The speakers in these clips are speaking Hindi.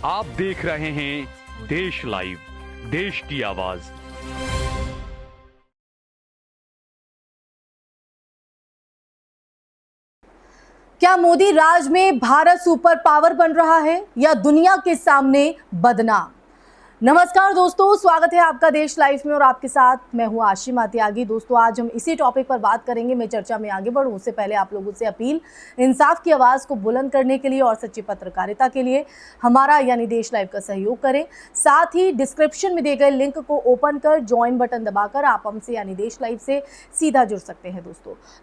आप देख रहे हैं देश लाइव, देश की आवाज। क्या मोदी राज में भारत सुपर पावर बन रहा है या दुनिया के सामने बदनाम? नमस्कार दोस्तों, स्वागत है आपका देश लाइव में और आपके साथ मैं हूं आशिमा त्यागी। दोस्तों, आज हम इसी टॉपिक पर बात करेंगे। मैं चर्चा में आगे बढ़ूं उससे पहले आप लोगों से अपील, इंसाफ की आवाज़ को बुलंद करने के लिए और सच्ची पत्रकारिता के लिए हमारा यानी देश लाइव का सहयोग करें। साथ ही डिस्क्रिप्शन में दिए गए लिंक को ओपन कर ज्वाइन बटन दबाकर आप हमसे यानी देश लाइव से सीधा जुड़ सकते हैं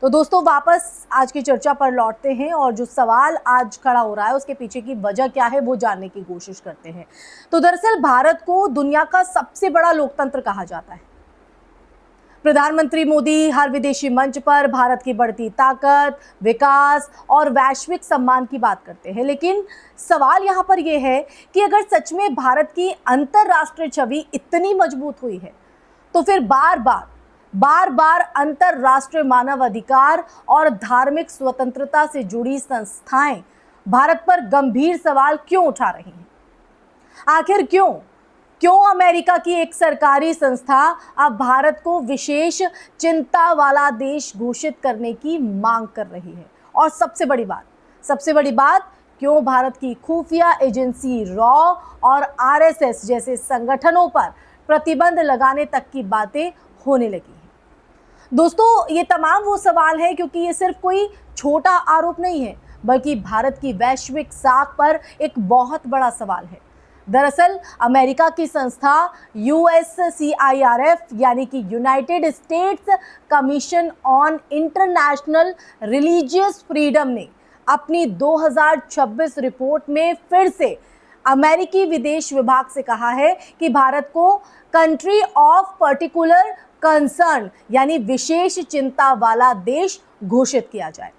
दोस्तों वापस आज की चर्चा पर लौटते हैं और जो सवाल आज खड़ा हो रहा है उसके पीछे की वजह क्या है वो जानने की कोशिश करते हैं। तो दरअसल भारत को दुनिया का सबसे बड़ा लोकतंत्र कहा जाता है। प्रधानमंत्री मोदी हर विदेशी मंच पर भारत की बढ़ती ताकत, विकास और वैश्विक सम्मान की बात करते हैं, लेकिन सवाल यहां पर यह है कि अगर सच में भारत की अंतरराष्ट्रीय छवि इतनी मजबूत हुई है तो फिर बार बार अंतरराष्ट्रीय मानवाधिकार और धार्मिक स्वतंत्रता से जुड़ी संस्थाएं भारत पर गंभीर सवाल क्यों उठा रही हैं? आखिर क्यों अमेरिका की एक सरकारी संस्था अब भारत को विशेष चिंता वाला देश घोषित करने की मांग कर रही है? और सबसे बड़ी बात क्यों भारत की खुफिया एजेंसी रॉ और आरएसएस जैसे संगठनों पर प्रतिबंध लगाने तक की बातें होने लगी हैं? दोस्तों, ये तमाम वो सवाल है क्योंकि ये सिर्फ कोई छोटा आरोप नहीं है, बल्कि भारत की वैश्विक साख पर एक बहुत बड़ा सवाल है। दरअसल अमेरिका की संस्था USCIRF यानी कि United states commission on international religious freedom ने अपनी 2026 रिपोर्ट में फिर से अमेरिकी विदेश विभाग से कहा है कि भारत को कंट्री ऑफ पर्टिकुलर कंसर्न यानी विशेष चिंता वाला देश घोषित किया जाए।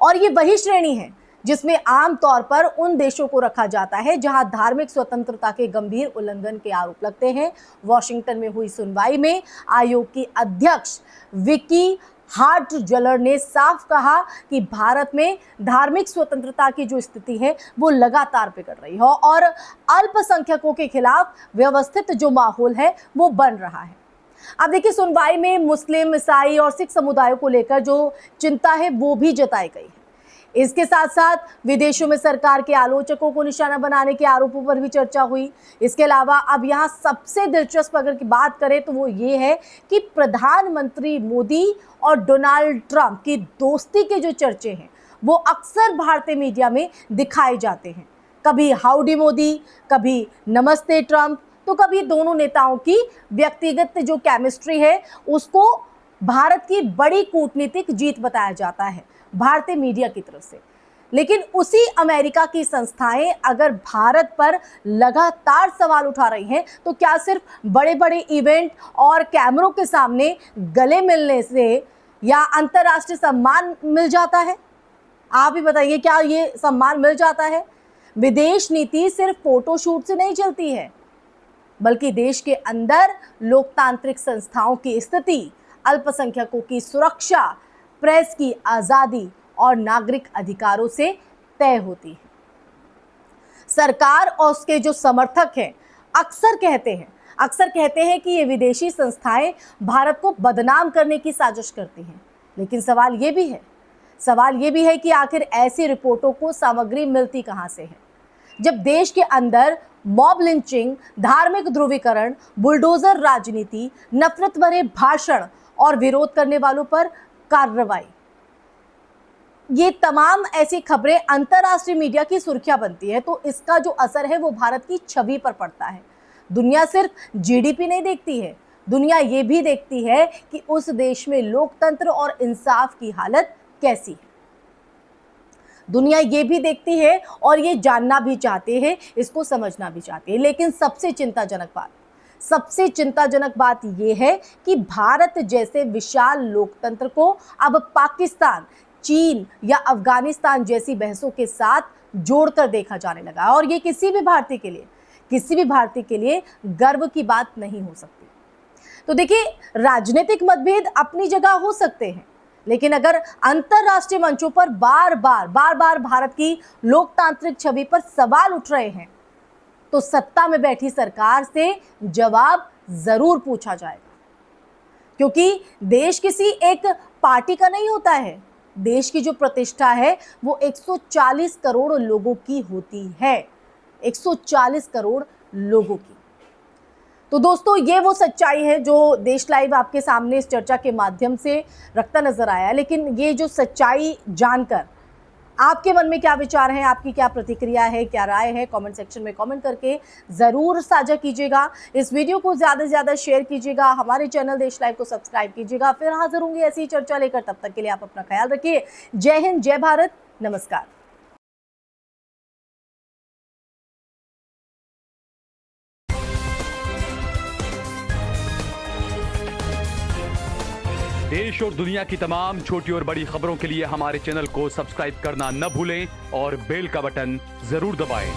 और ये वही श्रेणी है जिसमें आमतौर पर उन देशों को रखा जाता है जहां धार्मिक स्वतंत्रता के गंभीर उल्लंघन के आरोप लगते हैं। वॉशिंगटन में हुई सुनवाई में आयोग की अध्यक्ष विकी हार्टजलर ने साफ कहा कि भारत में धार्मिक स्वतंत्रता की जो स्थिति है वो लगातार बिगड़ रही है और अल्पसंख्यकों के खिलाफ व्यवस्थित जो माहौल है वो बन रहा है। अब देखिए, सुनवाई में मुस्लिम, ईसाई और सिख समुदायों को लेकर जो चिंता है वो भी जताई गई है। इसके साथ साथ विदेशों में सरकार के आलोचकों को निशाना बनाने के आरोपों पर भी चर्चा हुई। इसके अलावा अब यहाँ सबसे दिलचस्प अगर की बात करें तो वो ये है कि प्रधानमंत्री मोदी और डोनाल्ड ट्रंप की दोस्ती के जो चर्चे हैं वो अक्सर भारतीय मीडिया में दिखाए जाते हैं। कभी हाउडी मोदी, कभी नमस्ते ट्रंप, तो कभी दोनों नेताओं की व्यक्तिगत जो केमिस्ट्री है उसको भारत की बड़ी कूटनीतिक जीत बताया जाता है भारतीय मीडिया की तरफ से। लेकिन उसी अमेरिका की संस्थाएं अगर भारत पर लगातार सवाल उठा रही हैं तो क्या सिर्फ बड़े बड़े इवेंट और कैमरों के सामने गले मिलने से या अंतर्राष्ट्रीय सम्मान मिल जाता है? आप ही बताइए, क्या ये सम्मान मिल जाता है? विदेश नीति सिर्फ फोटोशूट से नहीं चलती है, बल्कि देश के अंदर लोकतांत्रिक संस्थाओं की स्थिति, अल्पसंख्यकों की सुरक्षा, प्रेस की आजादी और नागरिक अधिकारों से तय होती है। सरकार और उसके जो समर्थक हैं अक्सर कहते हैं कि ये विदेशी संस्थाएं भारत को बदनाम करने की साजिश करती हैं। लेकिन सवाल ये भी है कि आखिर ऐसी रिपोर्टों को सामग्री मिलती कहां से है, जब देश के अंदर मॉब लिंचिंग, धार्मिक ध्रुवीकरण, बुलडोजर राजनीति, नफरत भरे भाषण और विरोध करने वालों पर कार्रवाई, ये तमाम ऐसी खबरें अंतर्राष्ट्रीय मीडिया की सुर्खियां बनती है तो इसका जो असर है वो भारत की छवि पर पड़ता है। दुनिया सिर्फ जीडीपी नहीं देखती है, दुनिया ये भी देखती है कि उस देश में लोकतंत्र और इंसाफ की हालत कैसी है। दुनिया ये भी देखती है और ये जानना भी चाहते हैं, इसको समझना भी चाहते हैं। लेकिन सबसे चिंताजनक बात यह है कि भारत जैसे विशाल लोकतंत्र को अब पाकिस्तान, चीन या अफगानिस्तान जैसी बहसों के साथ जोड़कर देखा जाने लगा और ये किसी भी भारतीय के लिए गर्व की बात नहीं हो सकती। तो देखिए, राजनीतिक मतभेद अपनी जगह हो सकते हैं, लेकिन अगर अंतरराष्ट्रीय मंचों पर बार बार भारत की लोकतांत्रिक छवि पर सवाल उठ रहे हैं तो सत्ता में बैठी सरकार से जवाब जरूर पूछा जाएगा, क्योंकि देश किसी एक पार्टी का नहीं होता है। देश की जो प्रतिष्ठा है वो 140 करोड़ लोगों की होती है, 140 करोड़ लोगों की। तो दोस्तों, ये वो सच्चाई है जो देश लाइव आपके सामने इस चर्चा के माध्यम से रखता नजर आया। लेकिन ये जो सच्चाई जानकर आपके मन में क्या विचार हैं, आपकी क्या प्रतिक्रिया है, क्या राय है, कमेंट सेक्शन में कमेंट करके जरूर साझा कीजिएगा। इस वीडियो को ज्यादा से ज्यादा शेयर कीजिएगा, हमारे चैनल देश लाइव को सब्सक्राइब कीजिएगा। फिर हाजिर होंगे ऐसी चर्चा लेकर, तब तक के लिए आप अपना ख्याल रखिए। जय हिंद, जय भारत, नमस्कार। देश और दुनिया की तमाम छोटी और बड़ी खबरों के लिए हमारे चैनल को सब्सक्राइब करना न भूलें और बेल का बटन जरूर दबाएं।